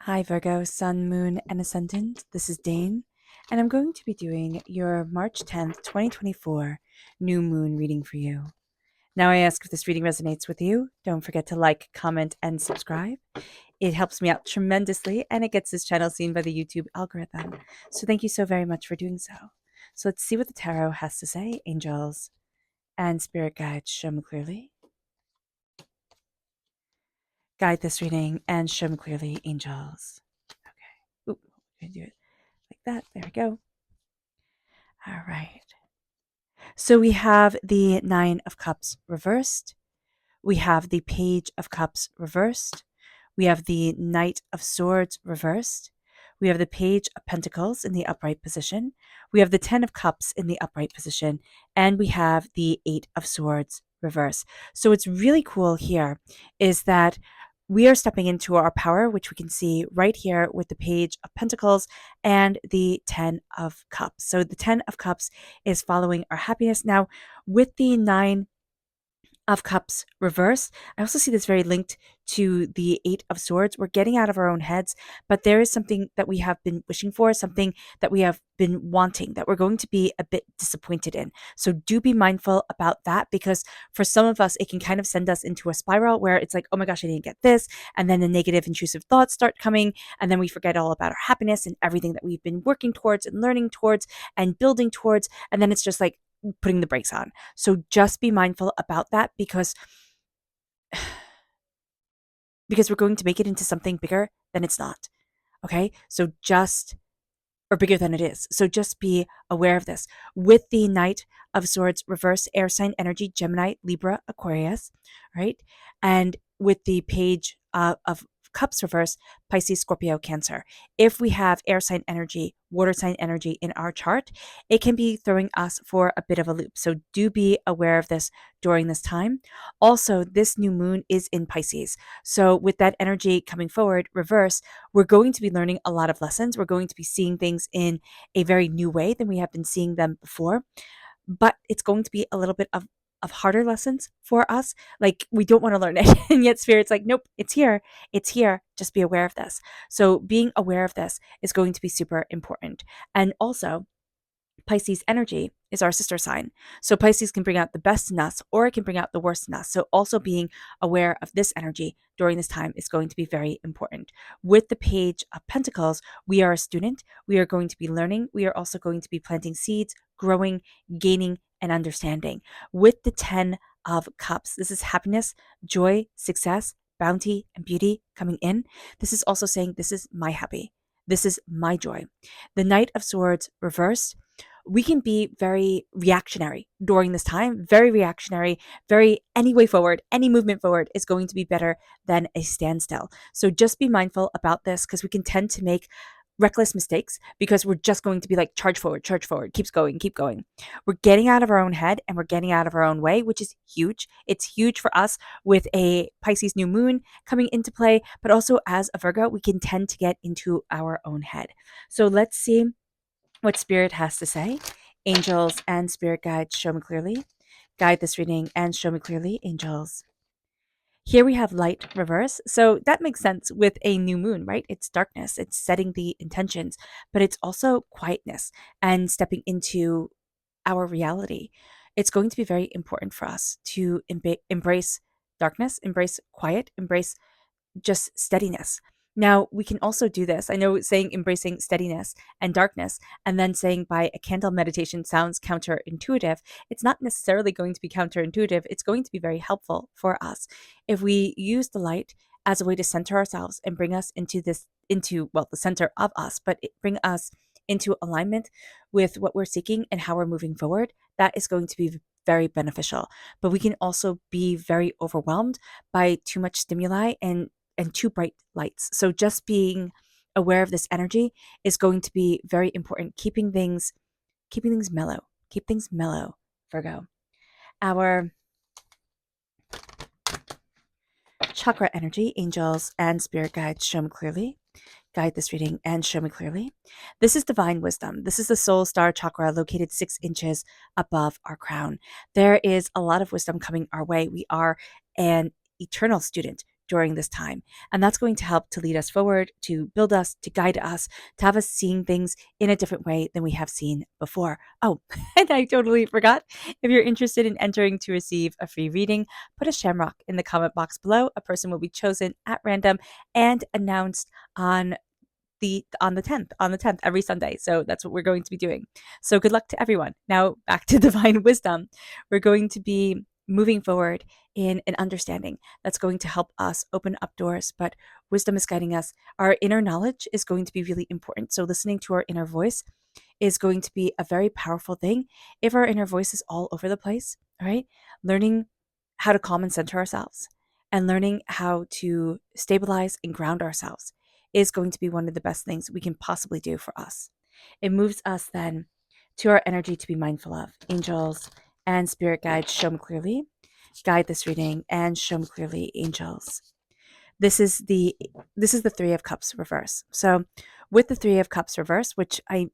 Hi, Virgo, Sun, Moon, and Ascendant. This is Dane, and I'm going to be doing your March 10th, 2024 new moon reading for you. Now, I ask if this reading resonates with you. Don't forget to like, comment, and subscribe. It helps me out tremendously, and it gets this channel seen by the YouTube algorithm. So, thank you so very much for doing so. So, let's see what the tarot has to say. Angels and spirit guides, show me clearly. Guide this reading and show me clearly, angels. Okay. Oop, I'm going to do it like that. There we go. All right. So we have the Nine of Cups reversed. We have the Page of Cups reversed. We have the Knight of Swords reversed. We have the Page of Pentacles in the upright position. We have the Ten of Cups in the upright position. And we have the Eight of Swords reverse. So what's really cool here is that we are stepping into our power, which we can see right here with the Page of Pentacles and the Ten of Cups. So the Ten of Cups is following our happiness. Now, with the Nine of Cups reverse, I also see this very linked to the Eight of Swords. We're getting out of our own heads, but there is something that we have been wishing for, something that we have been wanting that we're going to be a bit disappointed in. So do be mindful about that, because for some of us, it can kind of send us into a spiral where it's like, oh my gosh, I didn't get this. And then the negative intrusive thoughts start coming. And then we forget all about our happiness and everything that we've been working towards and learning towards and building towards. And then it's just like putting the brakes on. So just be mindful about that, because we're going to make it into something bigger than it's not. Okay? So just or bigger than it is. So just be aware of this. With the Knight of Swords reverse, air sign energy, Gemini, Libra, Aquarius, right? And with the Page of Cups reverse, Pisces, Scorpio, Cancer. If we have air sign energy, water sign energy in our chart, it can be throwing us for a bit of a loop. So do be aware of this during this time. Also, this new moon is in Pisces. So with that energy coming forward, reverse, we're going to be learning a lot of lessons. We're going to be seeing things in a very new way than we have been seeing them before. But it's going to be a little bit of harder lessons for us. Like, we don't want to learn it. And yet Spirit's like, nope, it's here. It's here. Just be aware of this. So being aware of this is going to be super important. And also, Pisces energy is our sister sign. So Pisces can bring out the best in us, or it can bring out the worst in us. So also being aware of this energy during this time is going to be very important. With the Page of Pentacles, we are a student. We are going to be learning. We are also going to be planting seeds, growing, gaining, and understanding. With the Ten of Cups, this is happiness, joy, success, bounty, and beauty coming in. This is also saying, this is my happy. This is my joy. The Knight of Swords reversed, we can be very reactionary during this time, very reactionary, very any way forward, any movement forward is going to be better than a standstill. So just be mindful about this, because we can tend to make reckless mistakes because we're just going to be like, charge forward, keeps going, keep going. We're getting out of our own head and we're getting out of our own way, which is huge. It's huge for us with a Pisces new moon coming into play, but also as a Virgo, we can tend to get into our own head. So let's see what Spirit has to say. Angels and Spirit guides, show me clearly. Guide this reading and show me clearly, angels. Here we have light reverse. So that makes sense with a new moon, right? It's darkness, it's setting the intentions, but it's also quietness and stepping into our reality. It's going to be very important for us to embrace darkness, embrace quiet, embrace just steadiness. Now, we can also do this. I know saying embracing steadiness and darkness and then saying by a candle meditation sounds counterintuitive. It's not necessarily going to be counterintuitive. It's going to be very helpful for us if we use the light as a way to center ourselves and bring us well, the center of us, but bring us into alignment with what we're seeking and how we're moving forward. That is going to be very beneficial. But we can also be very overwhelmed by too much stimuli and too bright lights. So just being aware of this energy is going to be very important. Keeping things mellow. Keep things mellow, Virgo. Our chakra energy, angels and spirit guides, show me clearly. Guide this reading and show me clearly. This is divine wisdom. This is the soul star chakra located 6 inches above our crown. There is a lot of wisdom coming our way. We are an eternal student during this time. And that's going to help to lead us forward, to build us, to guide us, to have us seeing things in a different way than we have seen before. Oh, and I totally forgot. If you're interested in entering to receive a free reading, put a shamrock in the comment box below. A person will be chosen at random and announced on the 10th every Sunday. So that's what we're going to be doing. So good luck to everyone. Now back to divine wisdom. We're going to be moving forward in an understanding that's going to help us open up doors, but wisdom is guiding us. Our inner knowledge is going to be really important. So listening to our inner voice is going to be a very powerful thing. If our inner voice is all over the place, all right, learning how to calm and center ourselves and learning how to stabilize and ground ourselves is going to be one of the best things we can possibly do for us. It moves us then to our energy to be mindful of. Angels and spirit guides, show me clearly. Guide this reading and show me clearly, angels. This is the 3 of Cups reverse. So with the 3 of Cups reverse, which I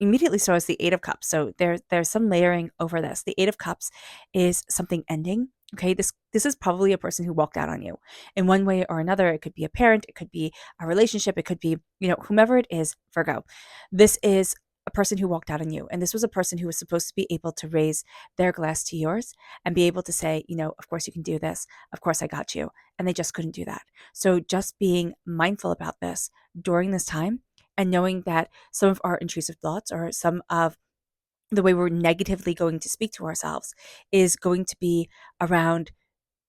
immediately saw as the 8 of Cups. So there's some layering over this. The 8 of Cups is something ending. Okay, this is probably a person who walked out on you in one way or another. It could be a parent, it could be a relationship, it could be, whomever it is, Virgo. This is a person who walked out on you. And this was a person who was supposed to be able to raise their glass to yours and be able to say, of course you can do this. Of course I got you. And they just couldn't do that. So just being mindful about this during this time and knowing that some of our intrusive thoughts or some of the way we're negatively going to speak to ourselves is going to be around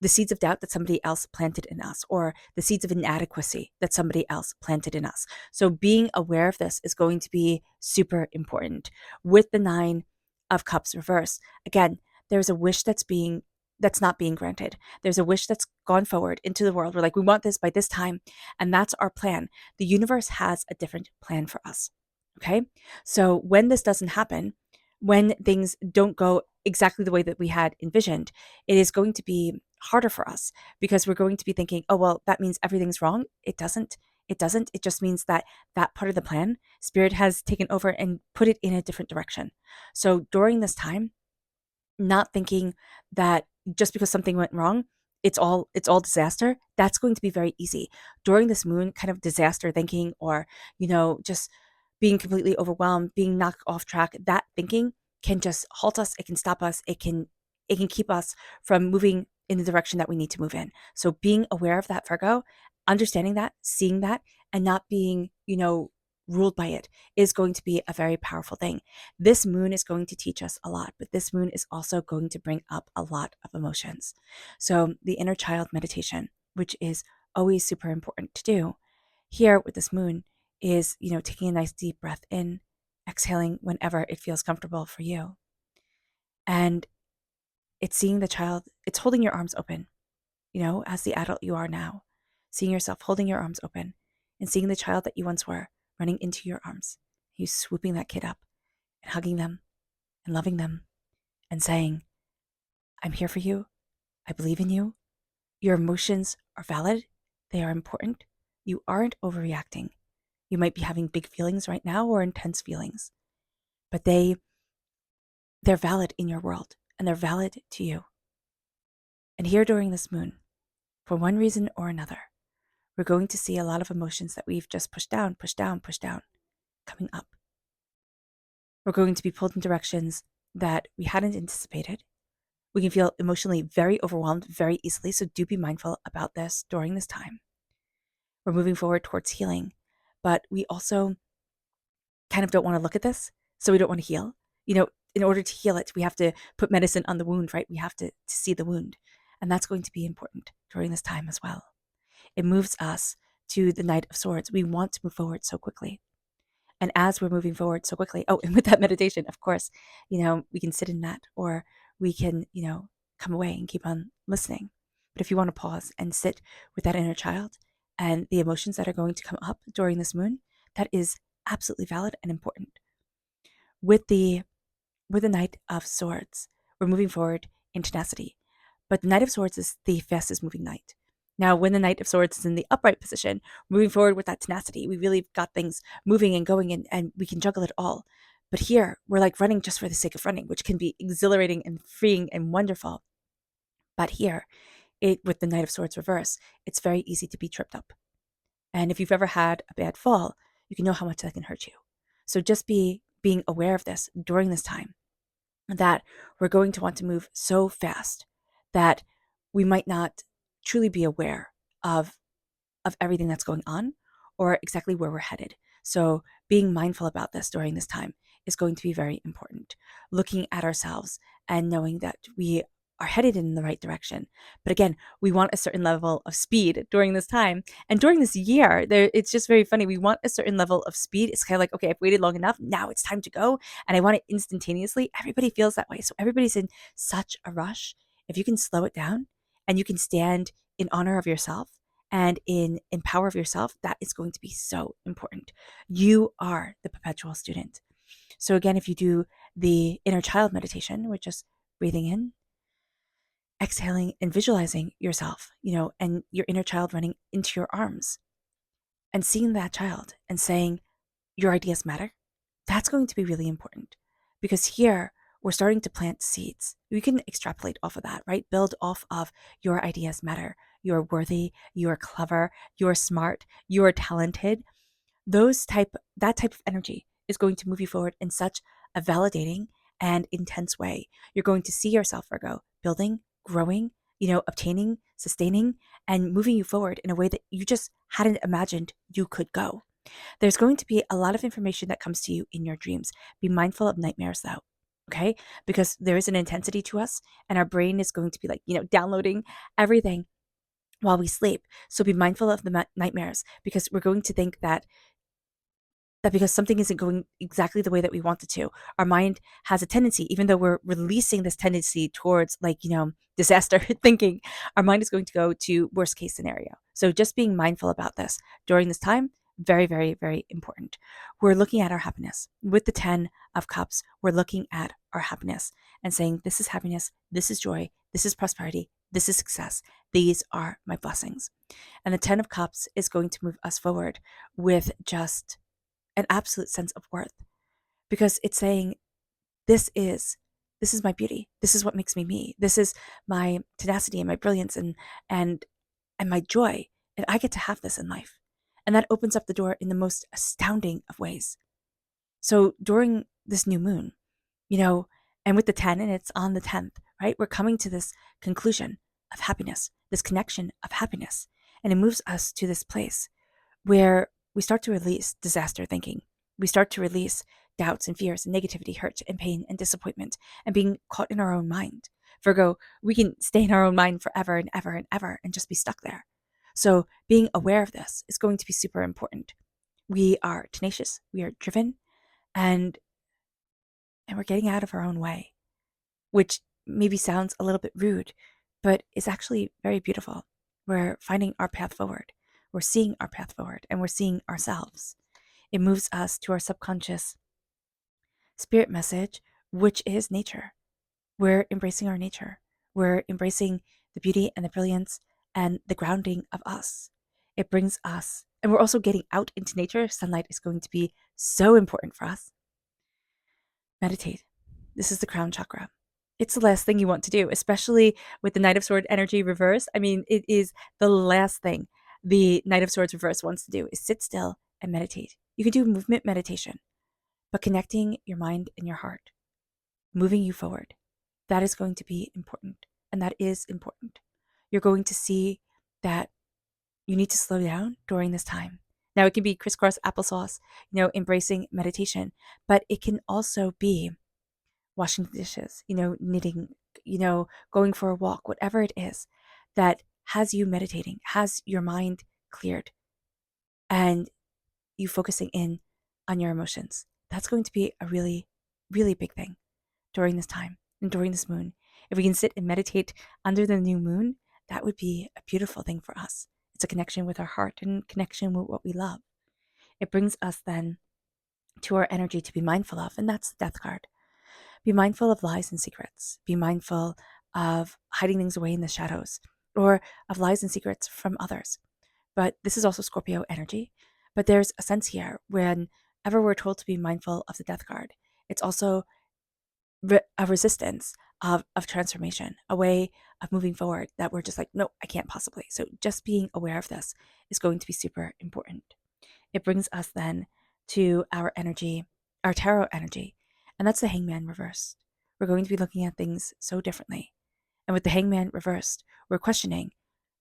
the seeds of doubt that somebody else planted in us or the seeds of inadequacy that somebody else planted in us. So being aware of this is going to be super important. With the 9 of Cups reverse, again, there's a wish that's not being granted. There's a wish that's gone forward into the world. We're like, we want this by this time, and that's our plan. The universe has a different plan for us. Okay? So when this doesn't happen, when things don't go exactly the way that we had envisioned, it is going to be harder for us because we're going to be thinking, oh, well, that means everything's wrong. It doesn't. It doesn't. It just means that that part of the plan, Spirit has taken over and put it in a different direction. So during this time, not thinking that just because something went wrong, it's all disaster. That's going to be very easy. During this moon, kind of disaster thinking or, just being completely overwhelmed, being knocked off track, that thinking can just halt us, it can stop us, it can keep us from moving in the direction that we need to move in. So being aware of that, Virgo, understanding that, seeing that, and not being, ruled by it is going to be a very powerful thing. This moon is going to teach us a lot, but this moon is also going to bring up a lot of emotions. So the inner child meditation, which is always super important to do, here with this moon is, taking a nice deep breath in, exhaling whenever it feels comfortable for you. And it's seeing the child, it's holding your arms open, as the adult you are now, seeing yourself holding your arms open and seeing the child that you once were running into your arms, you swooping that kid up and hugging them and loving them and saying, I'm here for you. I believe in you. Your emotions are valid. They are important. You aren't overreacting. You might be having big feelings right now or intense feelings, but they're valid in your world and they're valid to you. And here during this moon, for one reason or another, we're going to see a lot of emotions that we've just pushed down, coming up. We're going to be pulled in directions that we hadn't anticipated. We can feel emotionally very overwhelmed very easily, so do be mindful about this during this time. We're moving forward towards healing, but we also kind of don't want to look at this, so we don't want to heal. In order to heal it, we have to put medicine on the wound, right? We have to see the wound, and that's going to be important during this time as well. It moves us to the Knight of Swords. We want to move forward so quickly. And as we're moving forward so quickly, and with that meditation, of course, we can sit in that or we can, come away and keep on listening. But if you want to pause and sit with that inner child and the emotions that are going to come up during this moon, that is absolutely valid and important. With the Knight of Swords, we're moving forward in tenacity. But the Knight of Swords is the fastest moving knight. Now, when the Knight of Swords is in the upright position, moving forward with that tenacity, we really got things moving and going and we can juggle it all. But here, we're like running just for the sake of running, which can be exhilarating and freeing and wonderful. But here, with the Knight of Swords reverse, it's very easy to be tripped up. And if you've ever had a bad fall, you can know how much that can hurt you. So just being aware of this during this time, that we're going to want to move so fast that we might not truly be aware of everything that's going on or exactly where we're headed. So being mindful about this during this time is going to be very important. Looking at ourselves and knowing that we are headed in the right direction. But again, we want a certain level of speed during this time. And during this year, it's just very funny. We want a certain level of speed. It's kind of like, okay, I've waited long enough. Now it's time to go. And I want it instantaneously. Everybody feels that way. So everybody's in such a rush. If you can slow it down and you can stand in honor of yourself and in power of yourself, that is going to be so important. You are the perpetual student. So again, if you do the inner child meditation, which is breathing in, exhaling, and visualizing yourself, and your inner child running into your arms and seeing that child and saying, your ideas matter, that's going to be really important, because here we're starting to plant seeds. We can extrapolate off of that, right? Build off of your ideas matter. You're worthy, you're clever, you're smart, you're talented. That type of energy is going to move you forward in such a validating and intense way. You're going to see yourself, Virgo, building, growing, obtaining, sustaining, and moving you forward in a way that you just hadn't imagined you could go. There's going to be a lot of information that comes to you in your dreams. Be mindful of nightmares, though, okay? Because there is an intensity to us, and our brain is going to be like, downloading everything while we sleep. So be mindful of the nightmares, because we're going to think that because something isn't going exactly the way that we want it to, our mind has a tendency, even though we're releasing this tendency towards disaster thinking, our mind is going to go to worst case scenario. So just being mindful about this during this time, very, very, very important. We're looking at our happiness. With the 10 of Cups, we're looking at our happiness and saying, this is happiness, this is joy, this is prosperity, this is success. These are my blessings. And the 10 of Cups is going to move us forward with just an absolute sense of worth, because it's saying, this is my beauty. This is what makes me me. This is my tenacity and my brilliance and my joy. And I get to have this in life. And that opens up the door in the most astounding of ways. So during this new moon, and with the 10, and it's on the 10th, right? We're coming to this conclusion of happiness, this connection of happiness. And it moves us to this place where we start to release disaster thinking. We start to release doubts and fears and negativity, hurt and pain and disappointment, and being caught in our own mind. Virgo, we can stay in our own mind forever and ever and ever and just be stuck there. So being aware of this is going to be super important. We are tenacious, we are driven, and we're getting out of our own way, which maybe sounds a little bit rude, but is actually very beautiful. We're finding our path forward. We're seeing our path forward, and we're seeing ourselves. It moves us to our subconscious spirit message, which is nature. We're embracing our nature. We're embracing the beauty and the brilliance and the grounding of us. It brings us, and we're also getting out into nature. Sunlight is going to be so important for us. Meditate. This is the crown chakra. It's the last thing you want to do, especially with the Knight of Swords energy reverse. I mean, it is the last thing the Knight of Swords reverse wants to do is sit still and meditate. You can do movement meditation, but connecting your mind and your heart, moving you forward, that is going to be important. And that is important. You're going to see that you need to slow down during this time. Now, it can be crisscross applesauce, embracing meditation, but it can also be washing the dishes, knitting, going for a walk, whatever it is that has you meditating, has your mind cleared, and you focusing in on your emotions. That's going to be a really, really big thing during this time and during this moon. If we can sit and meditate under the new moon, that would be a beautiful thing for us. It's a connection with our heart and connection with what we love. It brings us then to our energy to be mindful of, and that's the Death card. Be mindful of lies and secrets. Be mindful of hiding things away in the shadows, or of lies and secrets from others. But this is also Scorpio energy. But there's a sense here whenever we're told to be mindful of the Death card, it's also a resistance of transformation, a way of moving forward that we're just like, no, I can't possibly. So just being aware of this is going to be super important. It brings us then to our energy, our tarot energy, and that's the Hangman reversed. We're going to be looking at things so differently. And with the Hangman reversed, we're questioning,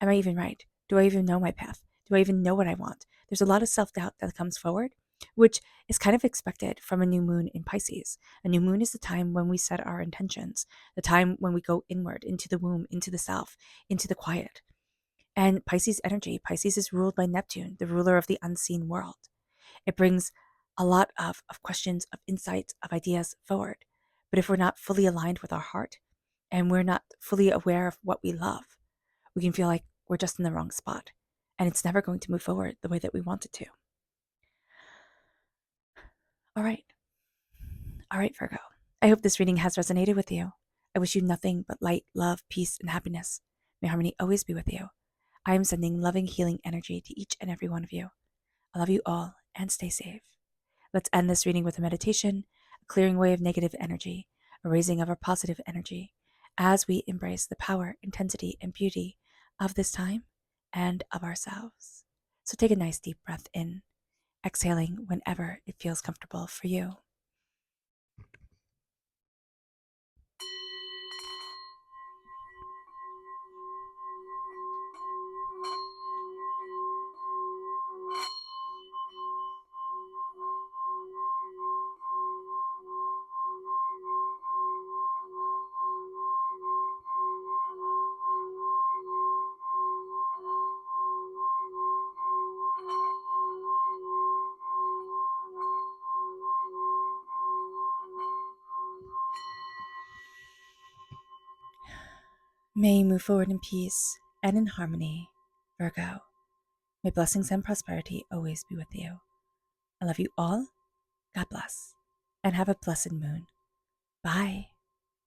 am I even right? Do I even know my path? Do I even know what I want? There's a lot of self-doubt that comes forward, which is kind of expected from a new moon in Pisces. A new moon is the time when we set our intentions, the time when we go inward, into the womb, into the self, into the quiet. And Pisces energy, Pisces is ruled by Neptune, the ruler of the unseen world. It brings a lot of questions, of insights, of ideas forward. But if we're not fully aligned with our heart and we're not fully aware of what we love, we can feel like we're just in the wrong spot. And it's never going to move forward the way that we want it to. All right. All right, Virgo. I hope this reading has resonated with you. I wish you nothing but light, love, peace, and happiness. May harmony always be with you. I am sending loving, healing energy to each and every one of you. I love you all and stay safe. Let's end this reading with a meditation, a clearing away of negative energy, a raising of our positive energy as we embrace the power, intensity, and beauty of this time and of ourselves. So take a nice deep breath in, exhaling whenever it feels comfortable for you. May you move forward in peace and in harmony, Virgo. May blessings and prosperity always be with you. I love you all. God bless. And have a blessed moon. Bye.